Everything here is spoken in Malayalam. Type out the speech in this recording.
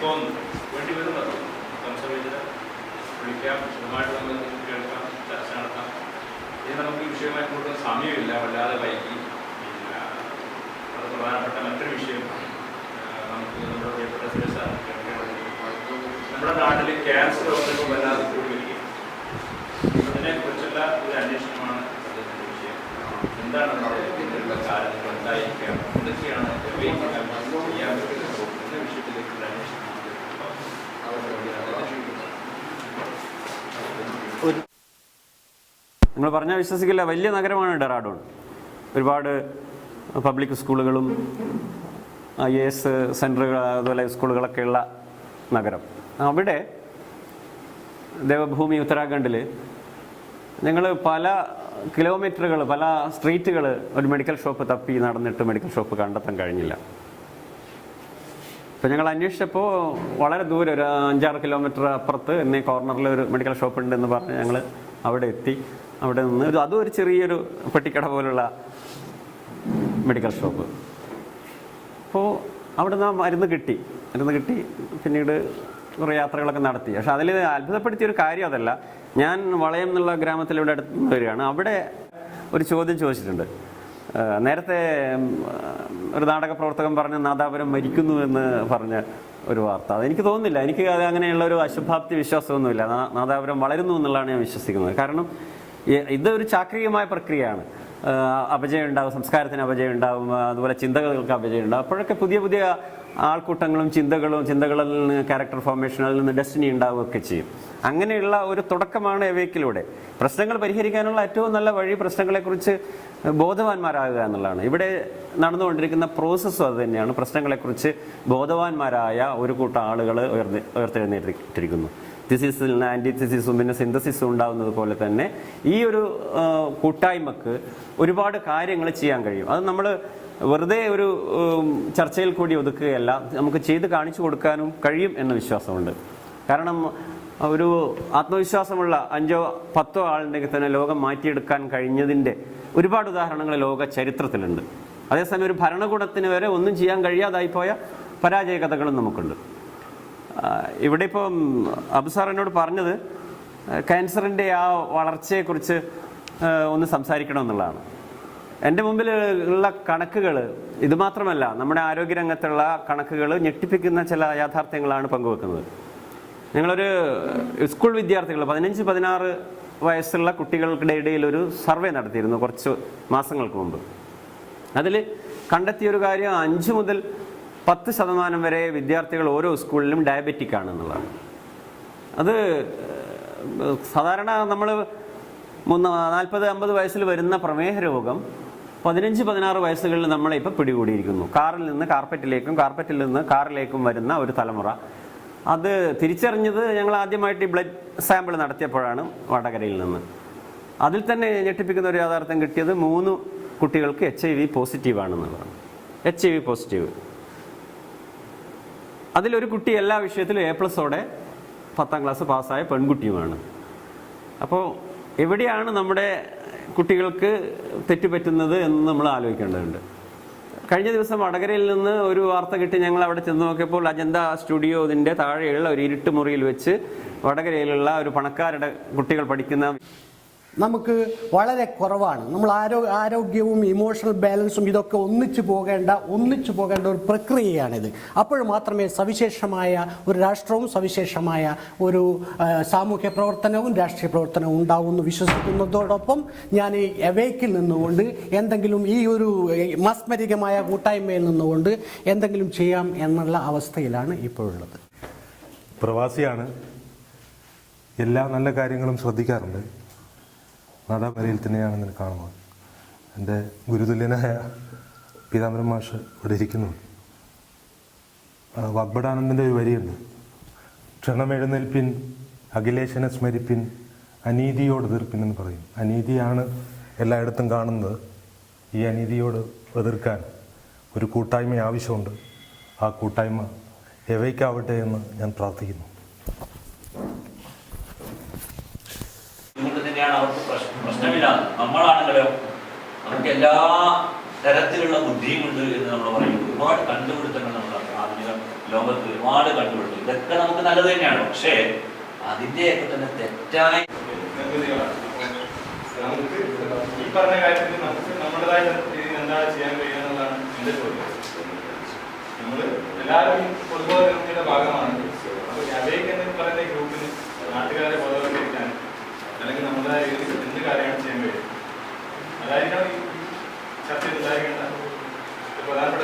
തോന്നുന്നു വേണ്ടി വരുന്നത് സംശയത്തിന് വിളിക്കാം, വിശദമായിട്ട് നമ്മൾ കേൾക്കാം, ചർച്ച നടത്താം. ഇനി നമുക്ക് ഈ വിഷയമായി കൂടുതൽ സമയമില്ല, വല്ലാതെ വൈകി. പിന്നെ അത് പ്രധാനപ്പെട്ട മറ്റൊരു വിഷയം നമുക്ക് നമ്മുടെ പ്രിയപ്പെട്ട സുരേഷാണ് കേൾക്കേണ്ടത്. നമ്മുടെ നാട്ടിൽ ക്യാൻസർ രോഗങ്ങൾ വല്ലാതെ കൂടി വരികയും അതിനെക്കുറിച്ചുള്ള ഒരു അന്വേഷണമാണ് അദ്ദേഹത്തിൻ്റെ വിഷയം. എന്താണ് നമ്മുടെ ഇതിനുള്ള കാര്യങ്ങൾ ഉണ്ടായിരിക്കുക, എന്തൊക്കെയാണ് ചെയ്യാൻ പറ്റുന്നത് എന്ന വിഷയത്തിലേക്കുള്ള അന്വേഷണം. നിങ്ങൾ പറഞ്ഞാൽ വിശ്വസിക്കില്ല, വലിയ നഗരമാണ് ഡെറാഡൂൺ. ഒരുപാട് പബ്ലിക് സ്കൂളുകളും IAS സെൻറ്ററുകൾ അതുപോലെ സ്കൂളുകളൊക്കെയുള്ള നഗരം. അവിടെ ദേവഭൂമി ഉത്തരാഖണ്ഡിൽ ഞങ്ങൾ പല കിലോമീറ്ററുകൾ, പല സ്ട്രീറ്റുകൾ ഒരു മെഡിക്കൽ ഷോപ്പ് തപ്പി നടന്നിട്ട് മെഡിക്കൽ ഷോപ്പ് കണ്ടെത്താൻ കഴിഞ്ഞില്ല. അപ്പോൾ ഞങ്ങൾ അന്വേഷിച്ചപ്പോൾ വളരെ ദൂരെ, ഒരു 5-6 കിലോമീറ്റർ അപ്പുറത്ത് എന്നീ കോർണറിൽ ഒരു മെഡിക്കൽ ഷോപ്പ് ഉണ്ടെന്ന് പറഞ്ഞ് ഞങ്ങൾ അവിടെ എത്തി. അവിടെ നിന്ന് അതും ഒരു ചെറിയൊരു പെട്ടിക്കട പോലുള്ള മെഡിക്കൽ ഷോപ്പ്. അപ്പോൾ അവിടെ നിന്ന് മരുന്ന് കിട്ടി. പിന്നീട് കുറേ യാത്രകളൊക്കെ നടത്തി. പക്ഷെ അതിൽ അത്ഭുതപ്പെടുത്തിയൊരു കാര്യം അതല്ല. ഞാൻ വളയം എന്നുള്ള ഗ്രാമത്തിൽ ഇവിടെ അടുത്ത് വരികയാണ്. അവിടെ ഒരു ചോദ്യം ചോദിച്ചിട്ടുണ്ട്. നേരത്തെ ഒരു നാടക പ്രവർത്തകൻ പറഞ്ഞ നാദാപുരം മരിക്കുന്നു എന്ന് പറഞ്ഞ ഒരു വാർത്ത. അതെനിക്ക് തോന്നുന്നില്ല. എനിക്ക് അത് അങ്ങനെയുള്ള ഒരു അശുഭാപ്തി വിശ്വാസമൊന്നുമില്ല. നാദാപുരം വളരുന്നു എന്നുള്ളതാണ് ഞാൻ വിശ്വസിക്കുന്നത്. കാരണം ഇതൊരു ചാക്രികമായ പ്രക്രിയയാണ്. അപജയം ഉണ്ടാവും, സംസ്കാരത്തിന് അപജയം ഉണ്ടാവും, അതുപോലെ ചിന്തകൾക്ക് അപജയം ഉണ്ടാവും. അപ്പോഴൊക്കെ പുതിയ പുതിയ ആൾക്കൂട്ടങ്ങളും ചിന്തകളിൽ നിന്ന് ക്യാരക്ടർ ഫോർമേഷൻ, അതിൽ നിന്ന് ഡെസ്റ്റിനി ഉണ്ടാവുകയൊക്കെ ചെയ്യും. അങ്ങനെയുള്ള ഒരു തുടക്കമാണ് എവേക്കിലൂടെ. പ്രശ്നങ്ങൾ പരിഹരിക്കാനുള്ള ഏറ്റവും നല്ല വഴി പ്രശ്നങ്ങളെക്കുറിച്ച് ബോധവാന്മാരാകുക എന്നുള്ളതാണ്. ഇവിടെ നടന്നുകൊണ്ടിരിക്കുന്ന പ്രോസസ്സും അത് തന്നെയാണ്. പ്രശ്നങ്ങളെക്കുറിച്ച് ബോധവാന്മാരായ ഒരു കൂട്ടം ആളുകൾ ഉയർത്തെഴുന്നേറ്റിരിക്കുന്നു. തിസിസിൽ നിന്ന് ആൻറ്റിതിസിസും പിന്നെ സിന്തസിസും ഉണ്ടാകുന്നത് പോലെ തന്നെ ഈ ഒരു കൂട്ടായ്മക്ക് ഒരുപാട് കാര്യങ്ങൾ ചെയ്യാൻ കഴിയും. അത് നമ്മൾ വെറുതെ ഒരു ചർച്ചയിൽ കൂടി ഒതുക്കുകയല്ല, നമുക്ക് ചെയ്ത് കാണിച്ചു കൊടുക്കാനും കഴിയും എന്ന വിശ്വാസമുണ്ട്. കാരണം ഒരു ആത്മവിശ്വാസമുള്ള 5-10 ആളുണ്ടെങ്കിൽ തന്നെ ലോകം മാറ്റിയെടുക്കാൻ കഴിഞ്ഞതിൻ്റെ ഒരുപാട് ഉദാഹരണങ്ങൾ ലോക ചരിത്രത്തിലുണ്ട്. അതേസമയം ഒരു ഭരണകൂടത്തിന് വരെ ഒന്നും ചെയ്യാൻ കഴിയാതായിപ്പോയ പരാജയ കഥകളും നമുക്കുണ്ട്. ഇവിടെ ഇപ്പം അബുസാർ എന്നോട് പറഞ്ഞത് ക്യാൻസറിൻ്റെ ആ വളർച്ചയെക്കുറിച്ച് ഒന്ന് സംസാരിക്കണമെന്നുള്ളതാണ്. എൻ്റെ മുമ്പിൽ ഉള്ള കണക്കുകൾ ഇത് മാത്രമല്ല, നമ്മുടെ ആരോഗ്യരംഗത്തുള്ള കണക്കുകൾ ഞെട്ടിപ്പിക്കുന്ന ചില യാഥാർത്ഥ്യങ്ങളാണ് പങ്കുവെക്കുന്നത്. ഞങ്ങളൊരു സ്കൂൾ വിദ്യാർത്ഥികൾ 15-16 വയസ്സുള്ള കുട്ടികളുടെ ഇടയിൽ ഒരു സർവേ നടത്തിയിരുന്നു കുറച്ച് മാസങ്ങൾക്ക് മുമ്പ്. അതിൽ കണ്ടെത്തിയൊരു കാര്യം 5 മുതൽ 10% വരെ വിദ്യാർത്ഥികൾ ഓരോ സ്കൂളിലും ഡയബറ്റിക് ആണെന്നുള്ളതാണ്. അത് സാധാരണ നമ്മൾ 40-50 വയസ്സിൽ വരുന്ന പ്രമേഹ രോഗം 15-16 വയസ്സുകളിൽ നമ്മളെ ഇപ്പോൾ പിടികൂടിയിരിക്കുന്നു. കാറിൽ നിന്ന് കാർപ്പറ്റിലേക്കും, കാർപ്പറ്റിൽ നിന്ന് കാറിലേക്കും വരുന്ന ഒരു തലമുറ. അത് തിരിച്ചറിഞ്ഞത് ഞങ്ങൾ ആദ്യമായിട്ട് ഈ ബ്ലഡ് സാമ്പിൾ നടത്തിയപ്പോഴാണ്, വടകരയിൽ നിന്ന്. അതിൽ തന്നെ ഞെട്ടിപ്പിക്കുന്ന ഒരു യാഥാർത്ഥ്യം കിട്ടിയത് 3 കുട്ടികൾക്ക് HIV പോസിറ്റീവ് ആണെന്നുള്ളതാണ്. HIV positive. അതിലൊരു കുട്ടി എല്ലാ വിഷയത്തിലും A+ഓടെ 10ാം ക്ലാസ് പാസ്സായ പെൺകുട്ടിയുമാണ്. അപ്പോൾ എവിടെയാണ് നമ്മുടെ കുട്ടികൾക്ക് തെറ്റുപറ്റുന്നത് എന്ന് നമ്മൾ ആലോചിക്കേണ്ടതുണ്ട്. കഴിഞ്ഞ ദിവസം വടകരയിൽ നിന്ന് ഒരു വാർത്ത കിട്ടി. ഞങ്ങൾ അവിടെ ചെന്ന് നോക്കിയപ്പോൾ അജന്ത സ്റ്റുഡിയോ ഇതിൻ്റെ താഴെയുള്ള ഒരു ഇരുട്ട് മുറിയിൽ വെച്ച് വടകരയിലുള്ള ഒരു പണക്കാരുടെ കുട്ടികൾ പഠിക്കുന്ന നമുക്ക് വളരെ കുറവാണ്. നമ്മൾ ആരോഗ്യവും ഇമോഷണൽ ബാലൻസും ഇതൊക്കെ ഒന്നിച്ചു പോകേണ്ട ഒരു പ്രക്രിയയാണിത്. അപ്പോൾ മാത്രമേ സവിശേഷമായ ഒരു രാഷ്ട്രവും സവിശേഷമായ ഒരു സാമൂഹ്യ പ്രവർത്തനവും രാഷ്ട്രീയ പ്രവർത്തനവും ഉണ്ടാവുമെന്ന് വിശ്വസിക്കുന്നതോടൊപ്പം ഞാൻ ഈ എവേക്കിൽ നിന്നുകൊണ്ട് എന്തെങ്കിലും ഈ ഒരു മാസ്മരികമായ കൂട്ടായ്മയിൽ നിന്നുകൊണ്ട് എന്തെങ്കിലും ചെയ്യാം എന്നുള്ള അവസ്ഥയിലാണ് ഇപ്പോഴുള്ളത്. പ്രവാസിയാണ്, എല്ലാ നല്ല കാര്യങ്ങളും ശ്രദ്ധിക്കാറുണ്ട്. നാദാപുരയിൽ തന്നെയാണ് ഇതിന് കാണുന്നത്. എൻ്റെ ഗുരുതുല്യനായ പീതാംബരൻ മാഷ് ഇവിടെ ഇരിക്കുന്നു. വാഗ്ബടാനന്ദൻ്റെ ഒരു വരിയുണ്ട്: ക്ഷണമെഴുന്നേൽപ്പിൻ, അഖിലേശനെ സ്മരിപ്പിൻ, അനീതിയോട് എതിർപ്പിൻ എന്ന് പറയും. അനീതിയാണ് എല്ലായിടത്തും കാണുന്നത്. ഈ അനീതിയോട് എതിർക്കാൻ ഒരു കൂട്ടായ്മ ആവശ്യമുണ്ട്. ആ കൂട്ടായ്മ എവയ്ക്കാവട്ടെ എന്ന് ഞാൻ പ്രാർത്ഥിക്കുന്നു. അവർക്ക് പ്രശ്നമില്ല. നമ്മളാണെങ്കിലോ നമുക്ക് എല്ലാ തരത്തിലുള്ള ബുദ്ധിയുമുണ്ട് എന്ന് നമ്മൾ പറയും. ഒരുപാട് കണ്ടുപിടുത്തങ്ങൾ നമ്മൾ ആധുനിക ലോകത്ത് ഒരുപാട് കണ്ടുപിടിച്ചു. ഇതൊക്കെ നമുക്ക് നല്ലത് തന്നെയാണ്. പക്ഷേ അതിൻ്റെയൊക്കെ തന്നെ തെറ്റായ നമുക്ക് ഈ പറഞ്ഞ കാര്യത്തിൽ നമുക്ക് നമ്മുടേതായ രീതിയിൽ എന്താണ് ചെയ്യാൻ കഴിയുക എന്നുള്ളതാണ് എൻ്റെ ചോദ്യം. നമ്മൾ എല്ലാവരും പൊതുബോധത്തിന്റെ ഭാഗമാണ്. അപ്പോൾ അവേക്ക് എന്ന് പറയുന്ന ഈ ഗ്രൂപ്പിന് നാട്ടുകാരെ ബോധവൽക്കരിക്കാൻ അല്ലെങ്കിൽ നമ്മുടേതായ രീതിയിൽ എന്ത് കാര്യമാണ് ചെയ്യാൻ കഴിയും, അതായിരിക്കണം ഈ ചർച്ചയിൽ ഉണ്ടായിരിക്കേണ്ട പ്രധാനപ്പെട്ട